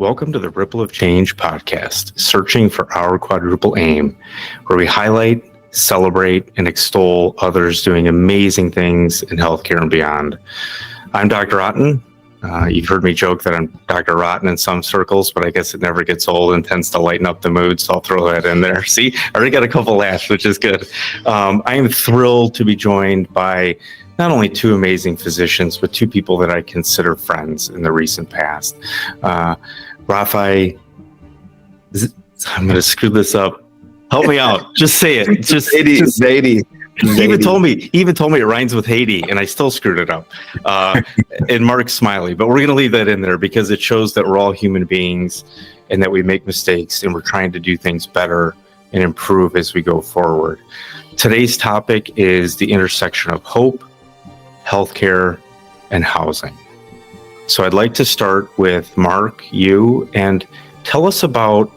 Welcome to the Ripple of Change podcast, searching for our quadruple aim, where we highlight, celebrate, and extol others doing amazing things in healthcare and beyond. I'm Dr. Otten. You've heard me joke that I'm Dr. Rotten in some circles, but I guess it never gets old and tends to lighten up the mood, so I'll throw that in there. See, I already got a couple laughs, which is good. I am thrilled to be joined by not only two amazing physicians, but two people that I consider friends in the recent past. Rafe, I'm going to screw this up. Help me out. Just say it. Zaidi. He even told me it rhymes with Haiti, and I still screwed it up. And Mark Smiley, but we're going to leave that in there because it shows that we're all human beings and that we make mistakes and we're trying to do things better and improve as we go forward. Today's topic is the intersection of hope, healthcare, and housing. So I'd like to start with Mark, you, and tell us about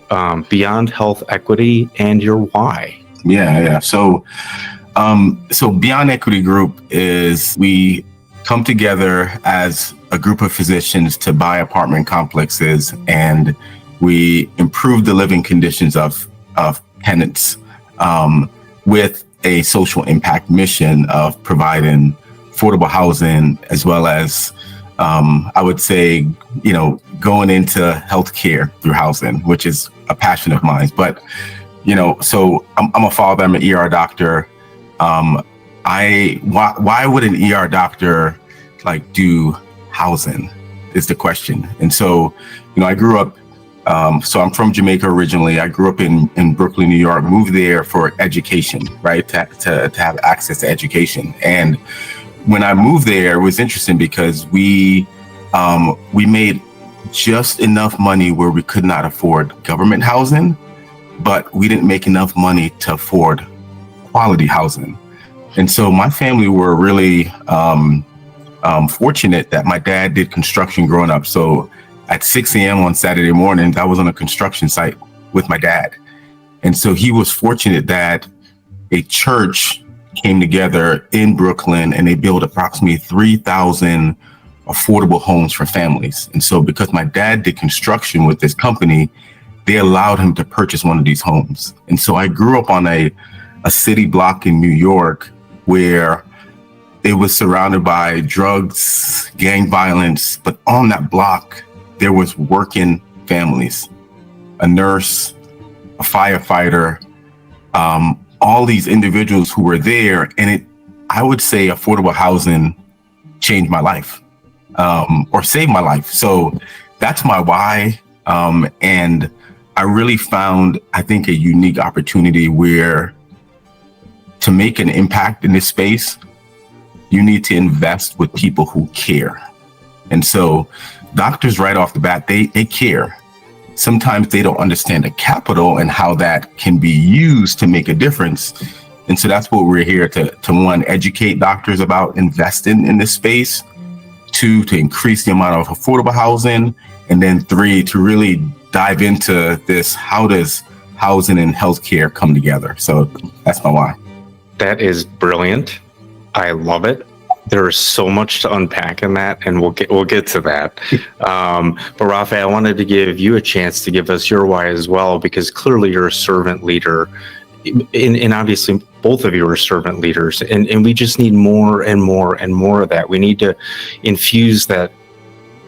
Beyond Health Equity and your why. Yeah. So Beyond Equity Group is we come together as a group of physicians to buy apartment complexes, and we improve the living conditions of tenants with a social impact mission of providing affordable housing, as well as I would say, going into healthcare through housing, which is a passion of mine. But, so I'm a father, I'm an ER doctor. Why would an ER doctor do housing is the question. And so, I grew up, so I'm from Jamaica originally. I grew up in Brooklyn, New York, moved there for education, right? To have access to education. And when I moved there, it was interesting because we made just enough money where we could not afford government housing, but we didn't make enough money to afford quality housing. And so my family were really fortunate that my dad did construction growing up. So at 6 a.m. on Saturday mornings, I was on a construction site with my dad. And so he was fortunate that a church came together in Brooklyn and they built approximately 3,000 affordable homes for families. And so because my dad did construction with this company, they allowed him to purchase one of these homes. And so I grew up on a city block in New York where it was surrounded by drugs, gang violence, but on that block, there was working families, a nurse, a firefighter, all these individuals who were there. And I would say affordable housing changed my life, or saved my life. So that's my why. And I really found, I think, a unique opportunity where to make an impact in this space, you need to invest with people who care. And so doctors right off the bat, they care. Sometimes they don't understand the capital and how that can be used to make a difference. And so that's what we're here to one, educate doctors about investing in this space, two, to increase the amount of affordable housing, and then three, to really dive into this, how does housing and healthcare come together? So that's my why. That is brilliant. I love it. There is so much to unpack in that, and we'll get to that. But Rafe, I wanted to give you a chance to give us your why as well, because clearly you're a servant leader, and obviously both of you are servant leaders, and we just need more and more and more of that. We need to infuse that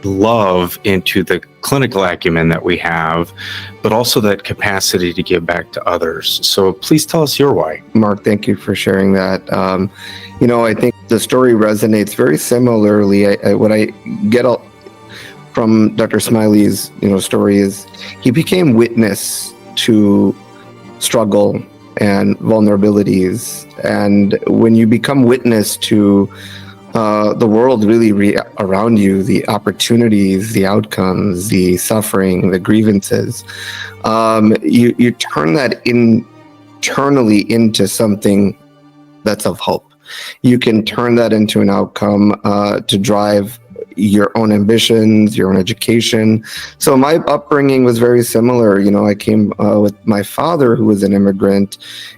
love into the clinical acumen that we have, but also that capacity to give back to others. So please tell us your why. Mark, thank you for sharing that. I think the story resonates very similarly. What I get from Dr. Smiley's, story is he became witness to struggle and vulnerabilities. And when you become witness to the world really around you, the opportunities, the outcomes, the suffering, the grievances, you turn that internally into something that's of hope. You can turn that into an outcome to drive your own ambitions, your own education. So my upbringing was very similar. I came with my father, who was an immigrant,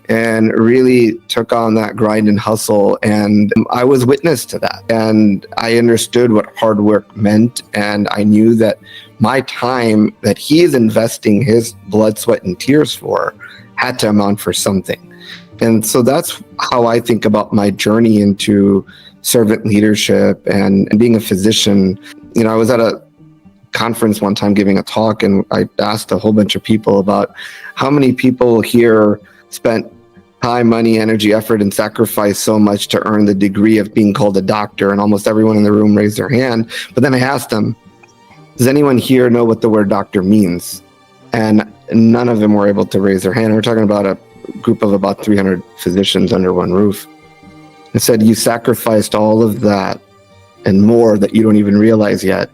and really took on that grind and hustle. And I was witness to that. And I understood what hard work meant. And I knew that my time that he is investing his blood, sweat, and tears for had to amount for something. And so that's how I think about my journey into servant leadership and being a physician. You know, I was at a conference one time giving a talk, and I asked a whole bunch of people about how many people here spent time, money, energy, effort, and sacrifice so much to earn the degree of being called a doctor. And almost everyone in the room raised their hand. But then I asked them, does anyone here know what the word doctor means? And none of them were able to raise their hand. We're talking about a group of about 300 physicians under one roof. I said, you sacrificed all of that and more that you don't even realize yet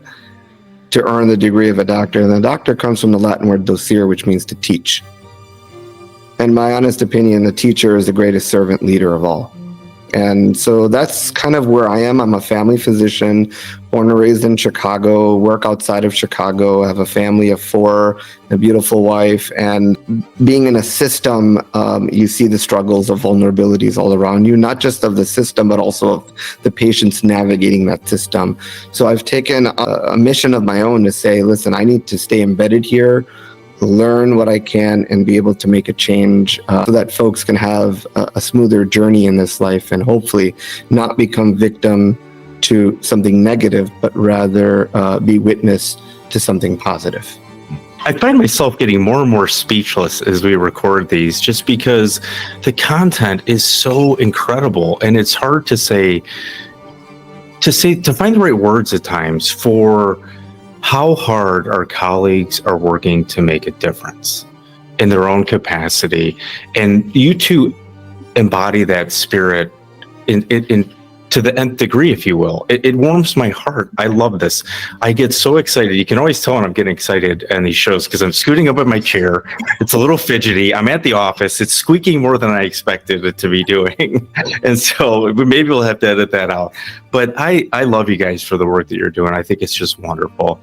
to earn the degree of a doctor. And the doctor comes from the Latin word docere, which means to teach. In my honest opinion, the teacher is the greatest servant leader of all. And so that's kind of where I am. I'm a family physician, born and raised in Chicago, work outside of Chicago, have a family of 4, a beautiful wife. And being in a system, you see the struggles of vulnerabilities all around you, not just of the system, but also of the patients navigating that system. So I've taken a mission of my own to say, listen, I need to stay embedded here, learn what I can, and be able to make a change so that folks can have a smoother journey in this life and hopefully not become victim to something negative, but rather be witness to something positive. I find myself getting more and more speechless as we record these, just because the content is so incredible, and it's hard to find the right words at times for how hard our colleagues are working to make a difference in their own capacity. And you two embody that spirit in to the nth degree, if you will. It warms my heart. I love this. I get so excited. You can always tell when I'm getting excited on these shows because I'm scooting up in my chair. It's a little fidgety. I'm at the office. It's squeaking more than I expected it to be doing. And so maybe we'll have to edit that out. But I love you guys for the work that you're doing. I think it's just wonderful.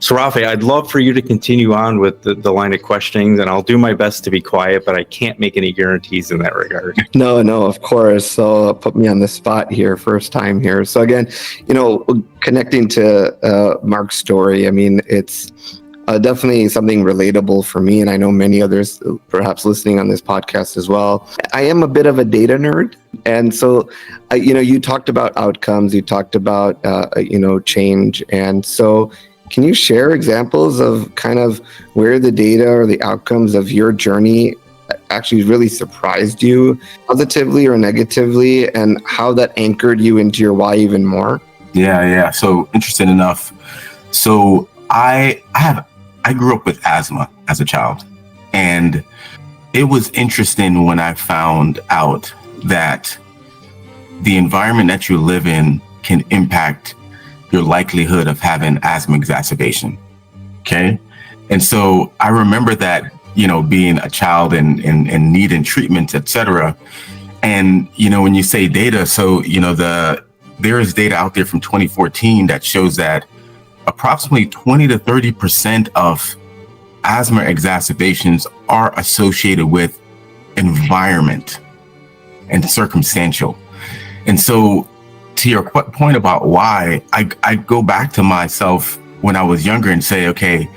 So Rafe, I'd love for you to continue on with the line of questioning, and I'll do my best to be quiet, but I can't make any guarantees in that regard. No, of course. So put me on the spot here, first time here. So again, connecting to Mark's story, I mean, it's definitely something relatable for me, and I know many others perhaps listening on this podcast as well. I am a bit of a data nerd, and so you talked about outcomes, you talked about change, and so can you share examples of kind of where the data or the outcomes of your journey actually really surprised you, positively or negatively, and how that anchored you into your why even more? Yeah. So interesting enough. So I grew up with asthma as a child, and it was interesting when I found out that the environment that you live in can impact your likelihood of having asthma exacerbation. Okay. And so I remember that, being a child and needing treatment, et cetera. And, when you say data, so, there is data out there from 2014 that shows that approximately 20 to 30% of asthma exacerbations are associated with environment and circumstantial. And so to your point about why, I go back to myself when I was younger and say, okay,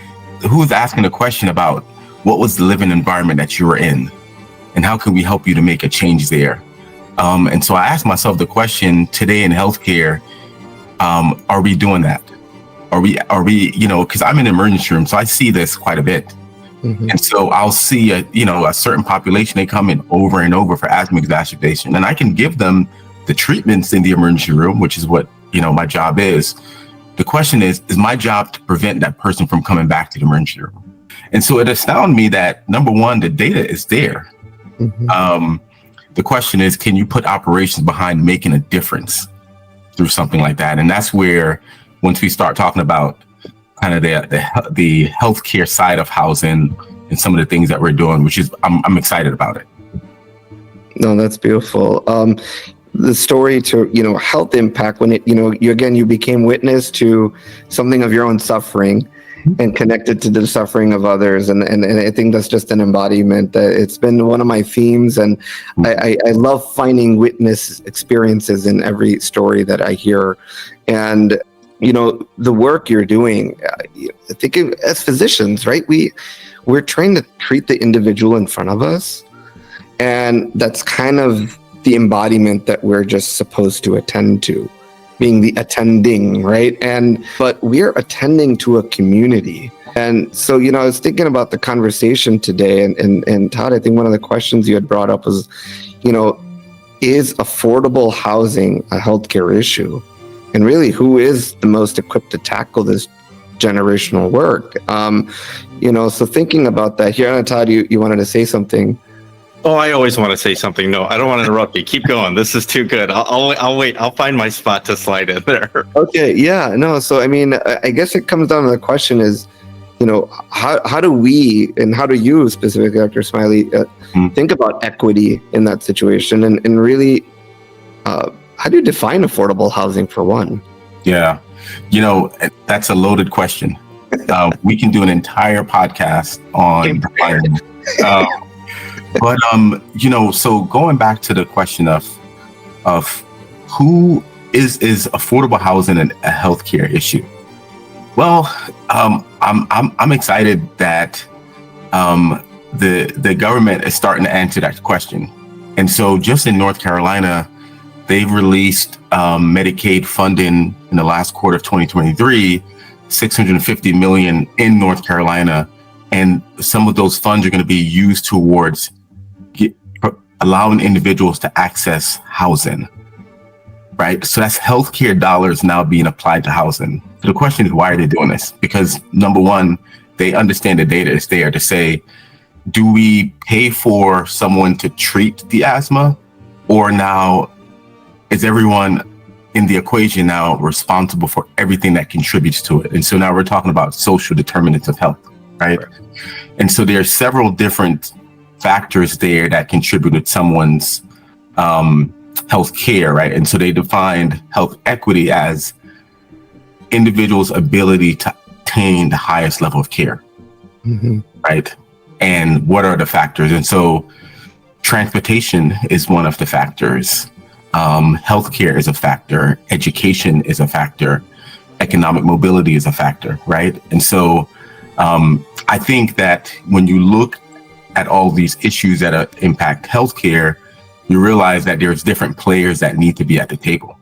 who's asking a question about what was the living environment that you were in and how can we help you to make a change there? And so I asked myself the question today in healthcare, are we doing that? Are we, because I'm in the emergency room, so I see this quite a bit. Mm-hmm. And so I'll see a certain population, they come in over and over for asthma exacerbation, and I can give them the treatments in the emergency room, which is what, my job is. The question is my job to prevent that person from coming back to the emergency room? And so it astounded me that, number one, the data is there. Mm-hmm. The question is, can you put operations behind making a difference through something like that? And that's where, once we start talking about kind of the healthcare side of housing and some of the things that we're doing, which is, I'm excited about it. No, that's beautiful. The story to, health impact, when it, you became witness to something of your own suffering and connected to the suffering of others. And I think that's just an embodiment. It's been one of my themes. And I love finding witness experiences in every story that I hear. And the work you're doing, I think as physicians, right? We're trained to treat the individual in front of us, and that's kind of the embodiment that we're just supposed to attend to, being the attending, right? But we're attending to a community. And so, I was thinking about the conversation today, and Todd, I think one of the questions you had brought up was, is affordable housing a healthcare issue? And really, who is the most equipped to tackle this generational work? So thinking about that here, and Todd, you wanted to say something. Oh, I always want to say something. No, I don't want to interrupt you. Keep going. This is too good. I'll wait. I'll find my spot to slide in there. Okay. Yeah. No. So, I guess it comes down to the question is, how do we, and how do you specifically, Dr. Smiley, think about equity in that situation, and really, how do you define affordable housing for one? Yeah, that's a loaded question. We can do an entire podcast on defining. But so going back to the question of who is affordable housing a healthcare issue? Well, I'm excited that the government is starting to answer that question, and so just in North Carolina, they've released Medicaid funding in the last quarter of 2023, $650 million in North Carolina, and some of those funds are going to be used towards allowing individuals to access housing, right? So that's healthcare dollars now being applied to housing. So the question is, why are they doing this? Because number one, they understand the data is there to say, do we pay for someone to treat the asthma, or now is everyone in the equation now responsible for everything that contributes to it? And so now we're talking about social determinants of health, right? And so there are several different factors there that contribute to someone's health care, right? And so they defined health equity as individuals' ability to obtain the highest level of care, right? And what are the factors? And so transportation is one of the factors. Healthcare is a factor. Education is a factor. Economic mobility is a factor, right? And so I think that when you look at all these issues that impact healthcare, you realize that there's different players that need to be at the table,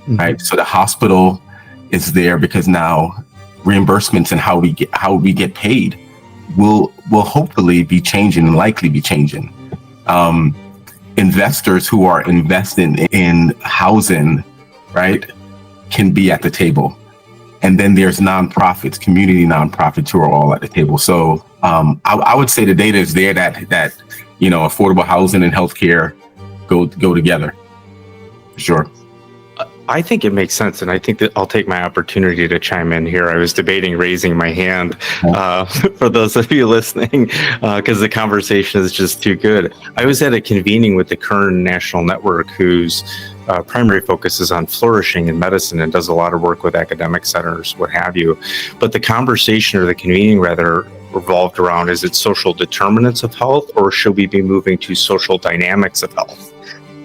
right? So the hospital is there because now reimbursements and how we get paid will hopefully be changing and likely be changing. Investors who are investing in housing, right, can be at the table. And then there's nonprofits, community nonprofits who are all at the table. So I would say the data is there that affordable housing and healthcare go together. Sure. I think it makes sense, and I think that I'll take my opportunity to chime in here. I was debating raising my hand for those of you listening, because the conversation is just too good. I was at a convening with the Kern National Network, whose primary focus is on flourishing in medicine and does a lot of work with academic centers, what have you. But the conversation, or the convening rather, revolved around, is it social determinants of health, or should we be moving to social dynamics of health?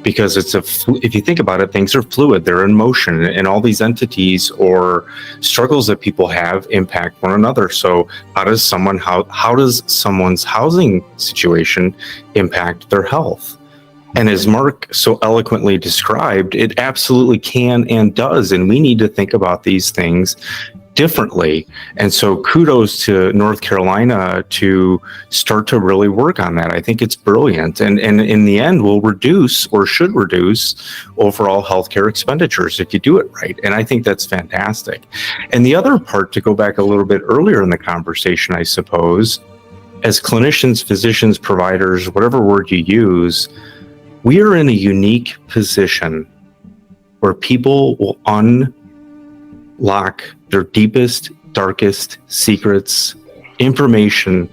Because if you think about it, things are fluid, they're in motion, and all these entities or struggles that people have impact one another. So how does someone's housing situation impact their health? And as Mark so eloquently described, it absolutely can and does, and we need to think about these things differently. And so kudos to North Carolina to start to really work on that. I think it's brilliant. And in the end, will reduce, or should reduce, overall healthcare expenditures if you do it right. And I think that's fantastic. And the other part, to go back a little bit earlier in the conversation, I suppose, as clinicians, physicians, providers, whatever word you use, we are in a unique position where people will unlock their deepest, darkest secrets, information,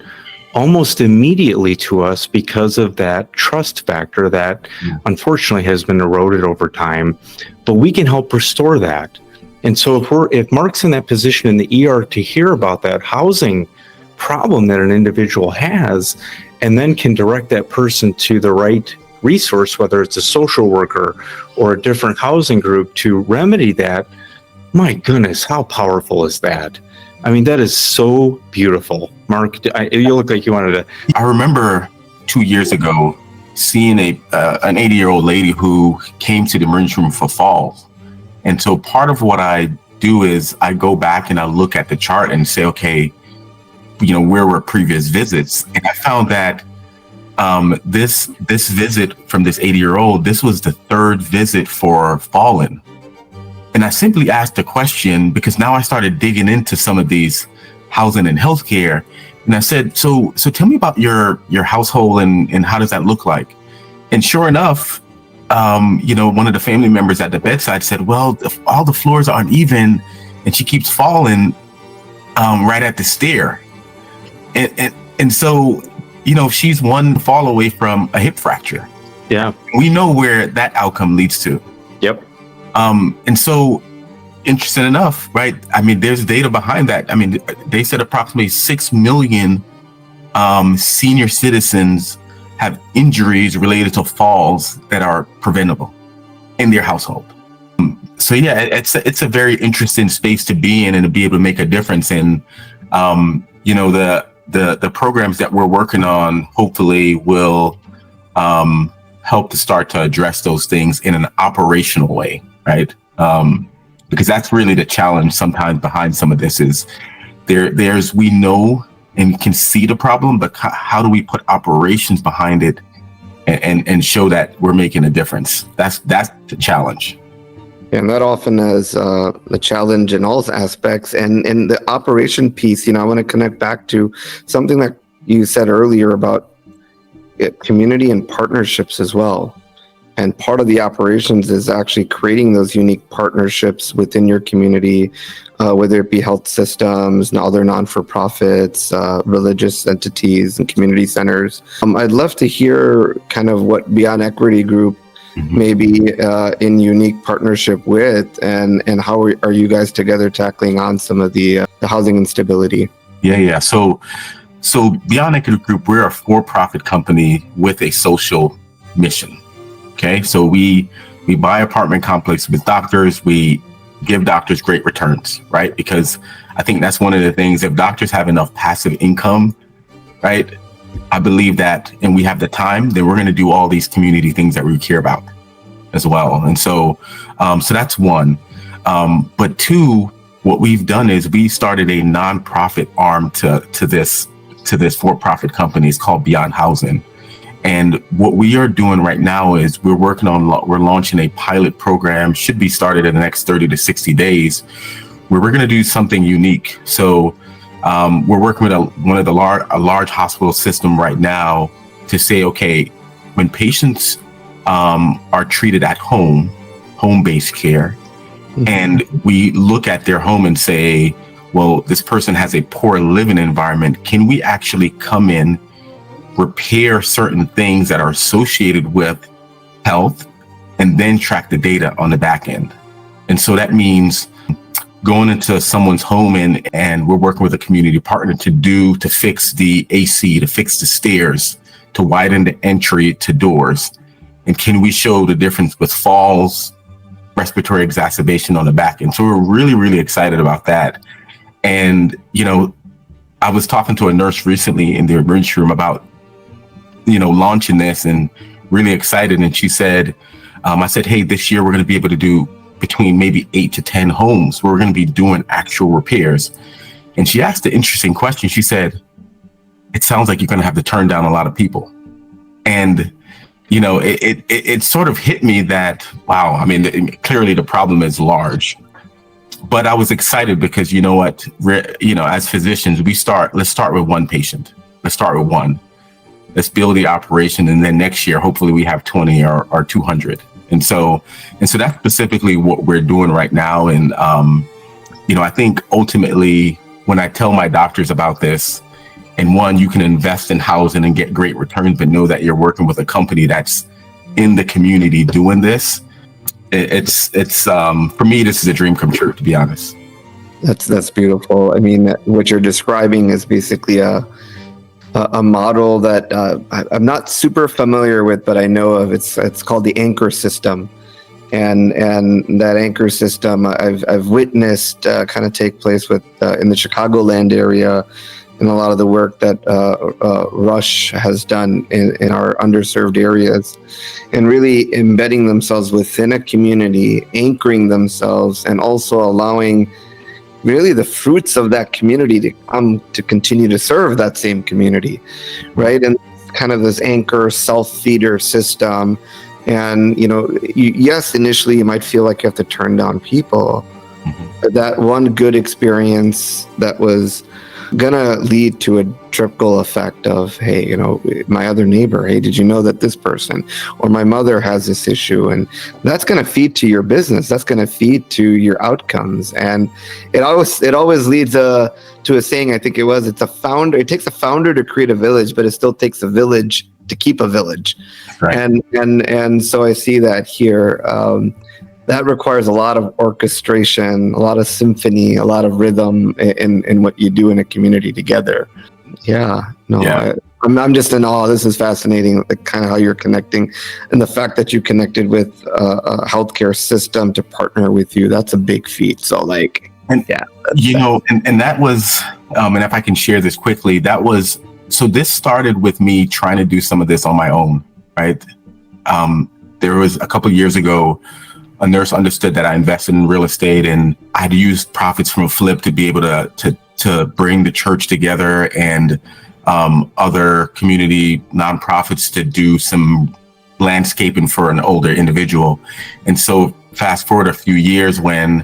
almost immediately to us because of that trust factor that unfortunately has been eroded over time. But we can help restore that. And so if Mark's in that position in the ER to hear about that housing problem that an individual has, and then can direct that person to the right resource, whether it's a social worker or a different housing group, to remedy that, My goodness, how powerful is that? I mean, that is so beautiful. Mark, you look like you wanted to. I remember 2 years ago seeing an 80-year-old lady who came to the emergency room for falls. And so part of what I do is I go back and I look at the chart and say, okay, where were previous visits? And I found that this visit from this 80-year-old, this was the third visit for falling. And I simply asked the question because now I started digging into some of these housing and healthcare. And I said, so tell me about your household and how does that look like? And sure enough, one of the family members at the bedside said, well, all the floors aren't even and she keeps falling right at the stair. And so, she's one fall away from a hip fracture. Yeah. We know where that outcome leads to. Yep. And so, interesting enough, right? I mean, there's data behind that. I mean, they said approximately 6 million senior citizens have injuries related to falls that are preventable in their household. So yeah, it's a very interesting space to be in and to be able to make a difference. And the programs that we're working on hopefully will help to start to address those things in an operational way, right? Because that's really the challenge sometimes behind some of this is we know and can see the problem, but how do we put operations behind it and show that we're making a difference? That's the challenge. And that often is a challenge in all aspects. And in the operation piece, I want to connect back to something that you said earlier about community and partnerships as well. And part of the operations is actually creating those unique partnerships within your community, whether it be health systems and other non-for-profits, religious entities and community centers. I'd love to hear kind of what Beyond Equity Group may be in unique partnership with, and how are you guys together tackling on some of the housing instability? Yeah. So Beyond Equity Group, we're a for-profit company with a social mission. Okay, so we buy apartment complexes with doctors. We give doctors great returns, right? Because I think that's one of the things. If doctors have enough passive income, right, I believe that, and we have the time, then we're going to do all these community things that we care about as well. And so that's one. But two, what we've done is we started a nonprofit arm to this for-profit company. It's called Beyond Housing. And what we are doing right now is we're launching a pilot program, should be started in the next 30 to 60 days, where we're going to do something unique. So we're working with a large hospital system right now to say, okay, when patients are treated at home-based care, and we look at their home and say, well, this person has a poor living environment, can we actually come in, repair certain things that are associated with health, and then track the data on the back end? And so that means going into someone's home and we're working with a community partner to fix the AC, to fix the stairs, to widen the entry to doors. And can we show the difference with falls, respiratory exacerbation on the back end? So we're really, really excited about that. And, I was talking to a nurse recently in the emergency room about launching this, and really excited. And she said, I said, hey, this year we're going to be able to do between maybe 8 to 10 homes where we're going to be doing actual repairs. And she asked an interesting question. She said, it sounds like you're going to have to turn down a lot of people. And, it sort of hit me that, wow, I mean, clearly the problem is large. But I was excited because, you know what, as physicians, let's start with one patient. Let's start with one. Let's build the operation, and then next year, hopefully we have 20 or 200. And so that's specifically what we're doing right now. And, I think ultimately when I tell my doctors about this, and one, you can invest in housing and get great returns, but know that you're working with a company that's in the community doing this. It's for me, this is a dream come true, to be honest. That's beautiful. I mean, what you're describing is basically a model that I'm not super familiar with, but I know of. It's called the anchor system, and that anchor system I've witnessed kind of take place with in the Chicagoland area, and a lot of the work that Rush has done in our underserved areas, and really embedding themselves within a community, anchoring themselves, and also allowing really the fruits of that community to come to continue to serve that same community, right? And kind of this anchor self-feeder system. And, yes, initially you might feel like you have to turn down people, but that one good experience that was gonna lead to a trickle effect of, hey, my other neighbor, hey, did you know that this person or my mother has this issue? And that's gonna feed to your business. That's gonna feed to your outcomes. And it always leads to a saying, I think it takes a founder to create a village, but it still takes a village to keep a village. Right. And so I see that here. That requires a lot of orchestration, a lot of symphony, a lot of rhythm in what you do in a community together. I'm just in awe. This is fascinating, like kind of how you're connecting, and the fact that you connected with a healthcare system to partner with you. That's a big feat. So and that was, and if I can share this quickly, so this started with me trying to do some of this on my own, right? There was a couple of years ago, a nurse understood that I invested in real estate, and I had used profits from a flip to be able to bring the church together and other community nonprofits to do some landscaping for an older individual. And so fast forward a few years, when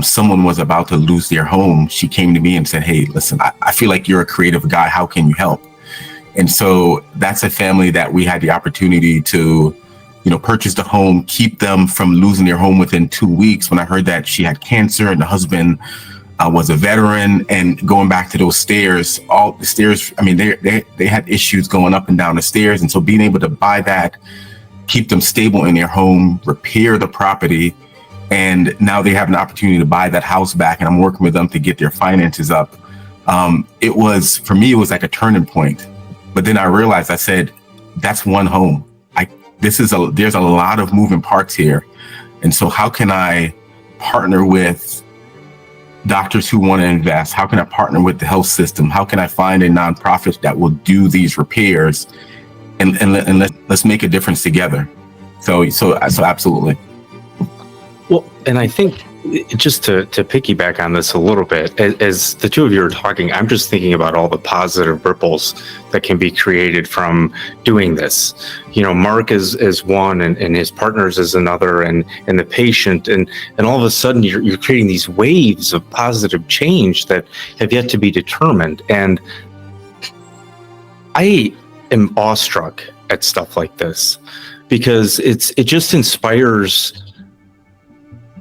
someone was about to lose their home, she came to me and said, hey, listen, I feel like you're a creative guy. How can you help? And so that's a family that we had the opportunity to purchase the home, keep them from losing their home within 2 weeks. When I heard that she had cancer and the husband was a veteran, and going back to those stairs, all the stairs, I mean, they had issues going up and down the stairs. And so being able to buy that, keep them stable in their home, repair the property, and now they have an opportunity to buy that house back. And I'm working with them to get their finances up. For me, it was like a turning point. But then I realized, I said, that's one home. There's a lot of moving parts here. And so how can I partner with doctors who want to invest? How can I partner with the health system? How can I find a nonprofit that will do these repairs and let's make a difference together? So absolutely. Well, and I think just to piggyback on this a little bit, as the two of you are talking, I'm just thinking about all the positive ripples that can be created from doing this. Mark is one, and his partners is another, and the patient, and all of a sudden you're creating these waves of positive change that have yet to be determined. And I am awestruck at stuff like this, because it just inspires.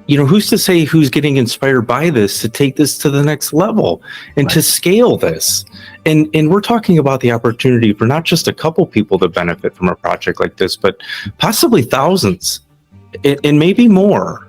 Who's to say who's getting inspired by this to take this to the next level and to scale this? And we're talking about the opportunity for not just a couple people to benefit from a project like this, but possibly thousands and maybe more.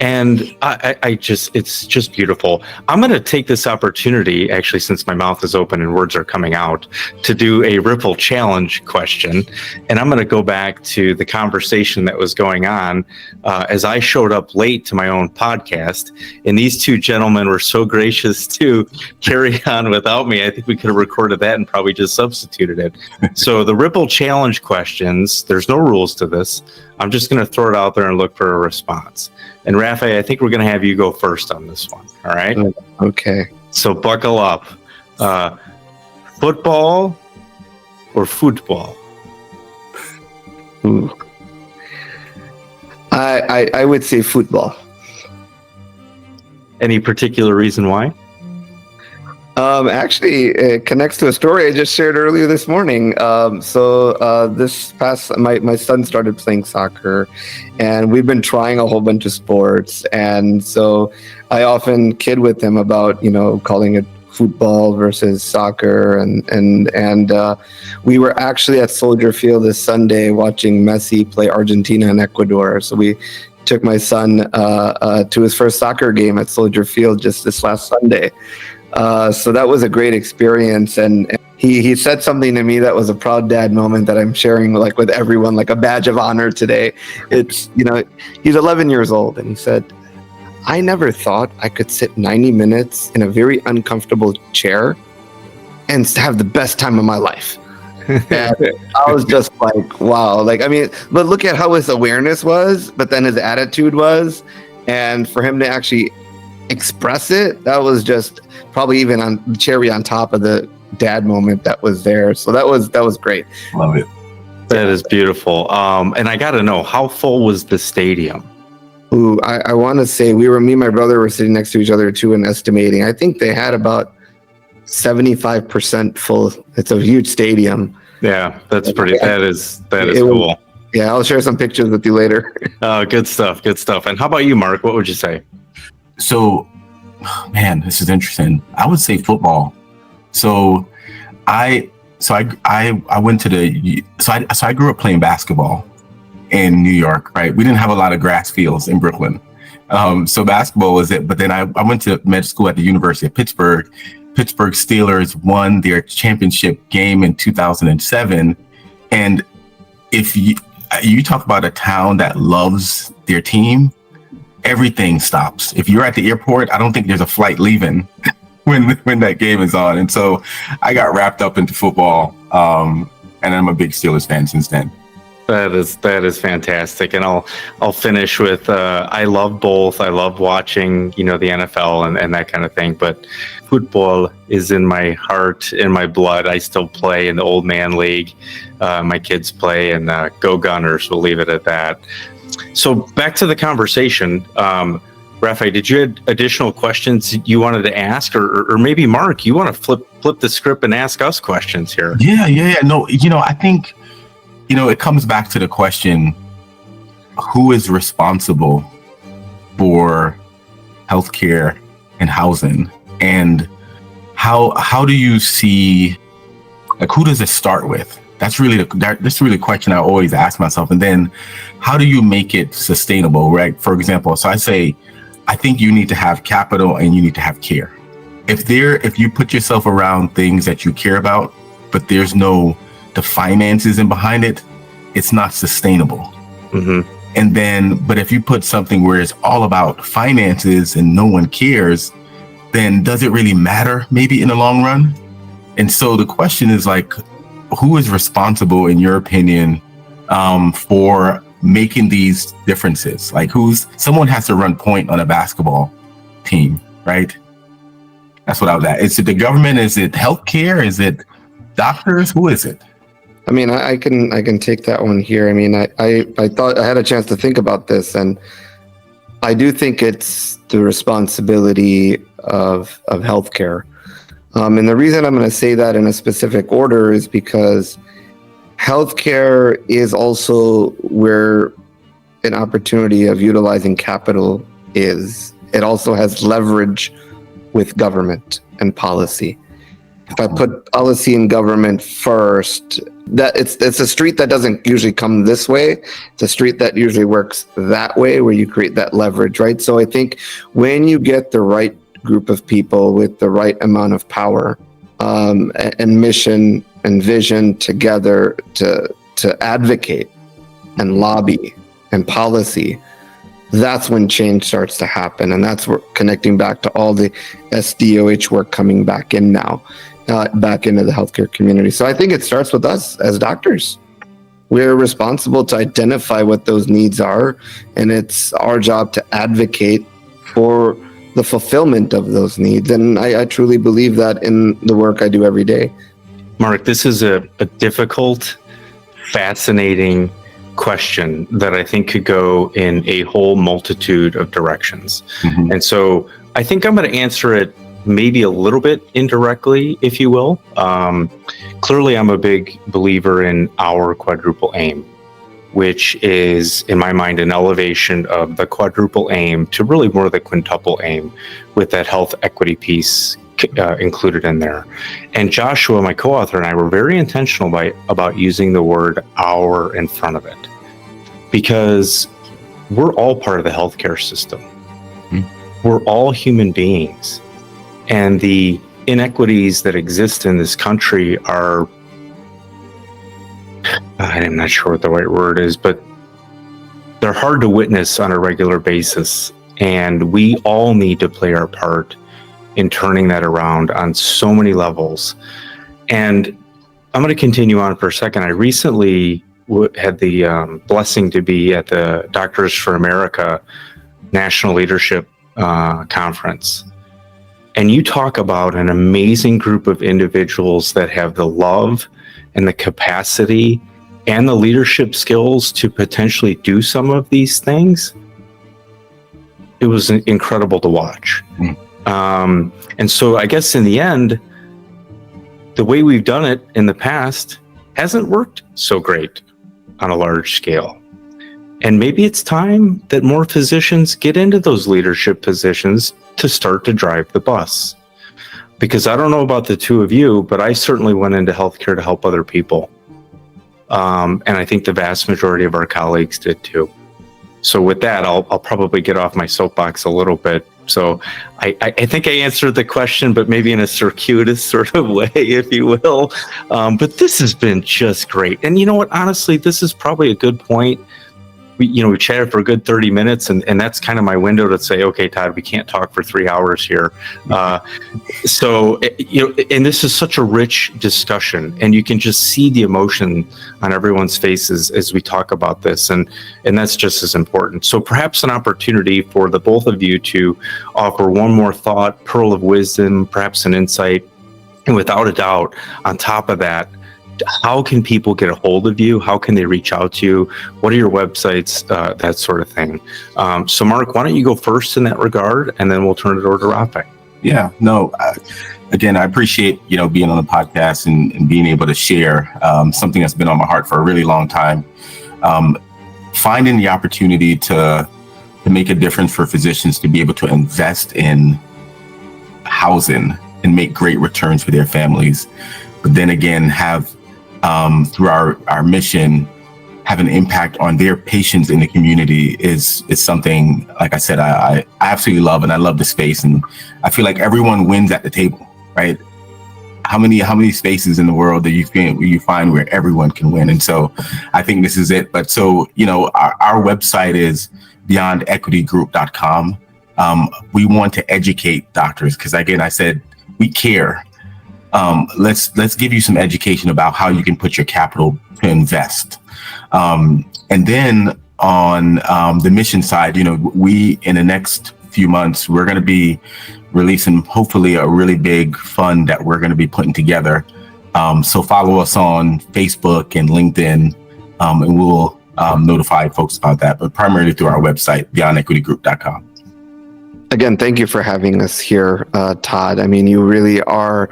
And it's just beautiful. I'm going to take this opportunity, actually, since my mouth is open and words are coming out, to do a Ripple Challenge question. And I'm going to go back to the conversation that was going on as I showed up late to my own podcast. And these two gentlemen were so gracious to carry on without me. I think we could have recorded that and probably just substituted it. So the Ripple Challenge questions, there's no rules to this. I'm just going to throw it out there and look for a response. And Rafe, I think we're going to have you go first on this one. All right. Okay. So buckle up. Football or football? Ooh. I would say football. Any particular reason why? Actually, it connects to a story I just shared earlier this morning. This past, my son started playing soccer, and we've been trying a whole bunch of sports. And so I often kid with him about, calling it football versus soccer. And we were actually at Soldier Field this Sunday watching Messi play Argentina and Ecuador. So we took my son to his first soccer game at Soldier Field just this last Sunday. So that was a great experience, and he said something to me that was a proud dad moment that I'm sharing like with everyone, like a badge of honor today. It's, he's 11 years old, and he said, I never thought I could sit 90 minutes in a very uncomfortable chair and have the best time of my life. And I was just like, wow. Like, I mean, but look at how his awareness was, but then his attitude was, and for him to actually express it, that was just probably even on the cherry on top of the dad moment that was there. So that was great. Love it. That is beautiful. And I got to know, how full was the stadium? Ooh, I want to say me and my brother were sitting next to each other too, and estimating. I think they had about 75% full. It's a huge stadium. Yeah, that's pretty. That is cool. Yeah, I'll share some pictures with you later. Good stuff. Good stuff. And how about you, Mark? What would you say? So, man, this is interesting. I would say football. So I went to I grew up playing basketball in New York, right? We didn't have a lot of grass fields in Brooklyn. So basketball was it. But then I went to med school at the University of Pittsburgh. Pittsburgh Steelers won their championship game in 2007. And if you talk about a town that loves their team, everything stops. If you're at the airport, I don't think there's a flight leaving when that game is on. And so I got wrapped up into football, and I'm a big Steelers fan since then. That is fantastic. And I'll finish with I love both. I love watching, the NFL and that kind of thing, but football is in my heart, in my blood. I still play in the old man league. My kids play, and go Gunners. We'll leave it at that. So back to the conversation. Rafe, did you have additional questions you wanted to ask, or maybe Mark, you want to flip the script and ask us questions here? Yeah. No, I think, it comes back to the question, who is responsible for healthcare and housing, and how do you see, like, who does it start with? That's really the question I always ask myself. And then how do you make it sustainable, right? For example, so I think you need to have capital and you need to have care. If you put yourself around things that you care about, but there's no the finances in behind it, it's not sustainable. Mm-hmm. And then, but if you put something where it's all about finances and no one cares, then does it really matter maybe in the long run? And so the question is, like, who is responsible, in your opinion, for making these differences? Like, someone has to run point on a basketball team, right? That's what I was at. Is it the government? Is it healthcare? Is it doctors? Who is it? I mean, I can take that one here. I mean, I thought I had a chance to think about this, and I do think it's the responsibility of healthcare. And the reason I'm going to say that in a specific order is because healthcare is also where an opportunity of utilizing capital is. It also has leverage with government and policy. If I put policy and government first, that it's a street that doesn't usually come this way. It's a street that usually works that way, where you create that leverage, right? So I think when you get the right group of people with the right amount of power and mission and vision together to advocate and lobby and policy, that's when change starts to happen. And that's where, connecting back to all the SDOH work coming back in now, back into the healthcare community. So I think it starts with us as doctors. We're responsible to identify what those needs are, and it's our job to advocate for the fulfillment of those needs. And I truly believe that in the work I do every day. Mark, this is a difficult, fascinating question that I think could go in a whole multitude of directions. Mm-hmm. And so I think I'm going to answer it maybe a little bit indirectly, if you will. Clearly, I'm a big believer in our quadruple aim, which is, in my mind, an elevation of the quadruple aim to really more the quintuple aim, with that health equity piece included in there. And Joshua, my co-author, and I were very intentional about using the word "our" in front of it, because we're all part of the healthcare system. Mm-hmm. We're all human beings. And the inequities that exist in this country are, I'm not sure what the right word is, but they're hard to witness on a regular basis. And we all need to play our part in turning that around on so many levels. And I'm going to continue on for a second. I recently had the blessing to be at the Doctors for America National Leadership Conference. And you talk about an amazing group of individuals that have the love and the capacity and the leadership skills to potentially do some of these things. It was incredible to watch. And so I guess in the end, the way we've done it in the past hasn't worked so great on a large scale. And maybe it's time that more physicians get into those leadership positions to start to drive the bus. Because I don't know about the two of you, but I certainly went into healthcare to help other people. And I think the vast majority of our colleagues did too. So with that, I'll probably get off my soapbox a little bit. So I think I answered the question, but maybe in a circuitous sort of way, if you will. But this has been just great. And you know what? Honestly, this is probably a good point. We chatted for a good 30 minutes, and that's kind of my window to say, okay, Todd, we can't talk for 3 hours here. And this is such a rich discussion, and you can just see the emotion on everyone's faces as we talk about this, and that's just as important. So perhaps an opportunity for the both of you to offer one more thought, pearl of wisdom, perhaps an insight, and without a doubt, on top of that, how can people get a hold of you? How can they reach out to you? What are your websites? That sort of thing. So Mark, why don't you go first in that regard, and then we'll turn it over to Rafe. Yeah, no, again, I appreciate, being on the podcast and being able to share something that's been on my heart for a really long time. Finding the opportunity to make a difference for physicians to be able to invest in housing and make great returns for their families. But then again, have through our mission, have an impact on their patients in the community is something, like I said, I absolutely love, and I love the space, and I feel like everyone wins at the table, right? How many spaces in the world that you find where everyone can win? And so I think this is it. But so, our website is beyondequitygroup.com. We want to educate doctors because, again, I said we care. Let's give you some education about how you can put your capital to invest. And then on the mission side, we, in the next few months, we're going to be releasing hopefully a really big fund that we're going to be putting together. So follow us on Facebook and LinkedIn, and we'll notify folks about that, but primarily through our website, beyondequitygroup.com. Again, thank you for having us here, Todd. I mean, you really are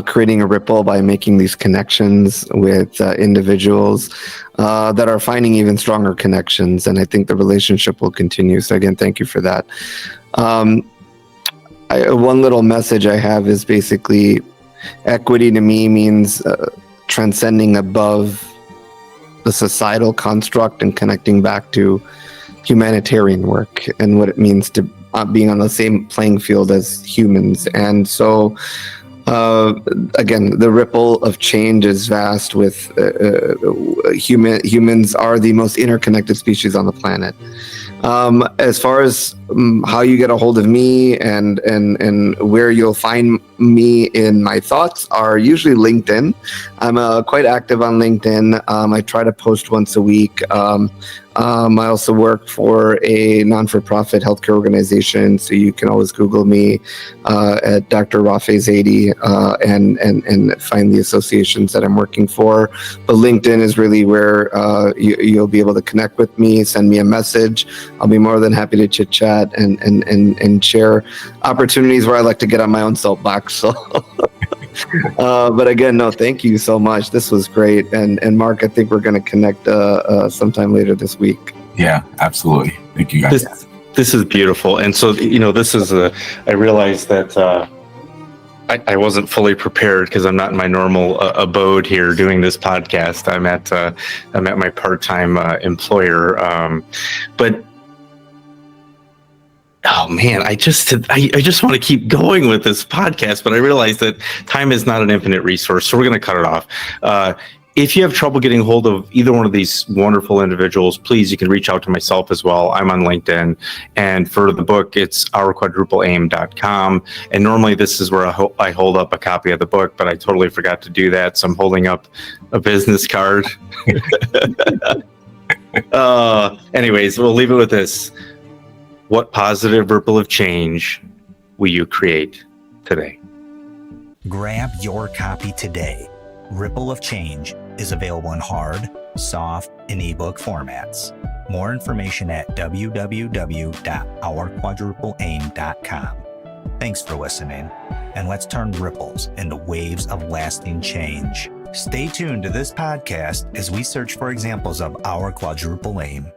creating a ripple by making these connections with individuals that are finding even stronger connections. And I think the relationship will continue. So again, thank you for that. One little message I have is basically equity to me means transcending above the societal construct and connecting back to humanitarian work and what it means to being on the same playing field as humans. And so again, the ripple of change is vast. With humans are the most interconnected species on the planet. As far as how you get a hold of me and where you'll find me in my thoughts are usually LinkedIn. I'm quite active on LinkedIn. I try to post once a week. I also work for a non-for-profit healthcare organization, so you can always Google me at Dr. Rafe Zaidi and find the associations that I'm working for. But LinkedIn is really where you'll be able to connect with me, send me a message. I'll be more than happy to chit-chat and share opportunities where I like to get on my own soapbox. So. But again, no, thank you so much. This was great. And Mark, I think we're going to connect sometime later this week. Yeah, absolutely. Thank you, guys. This is beautiful. And so, this is I realized that I wasn't fully prepared because I'm not in my normal abode here doing this podcast. I'm at my part-time employer. But Oh man, I just want to keep going with this podcast, but I realize that time is not an infinite resource, so we're going to cut it off. If you have trouble getting hold of either one of these wonderful individuals, please, you can reach out to myself as well. I'm on LinkedIn. And for the book, it's ourquadrupleaim.com. And normally this is where I hold up a copy of the book, but I totally forgot to do that. So I'm holding up a business card. Anyways, we'll leave it with this. What positive ripple of change will you create today? Grab your copy today. Ripple of Change is available in hard, soft, and ebook formats. More information at www.ourquadrupleaim.com. Thanks for listening, and let's turn ripples into waves of lasting change. Stay tuned to this podcast as we search for examples of our quadruple aim.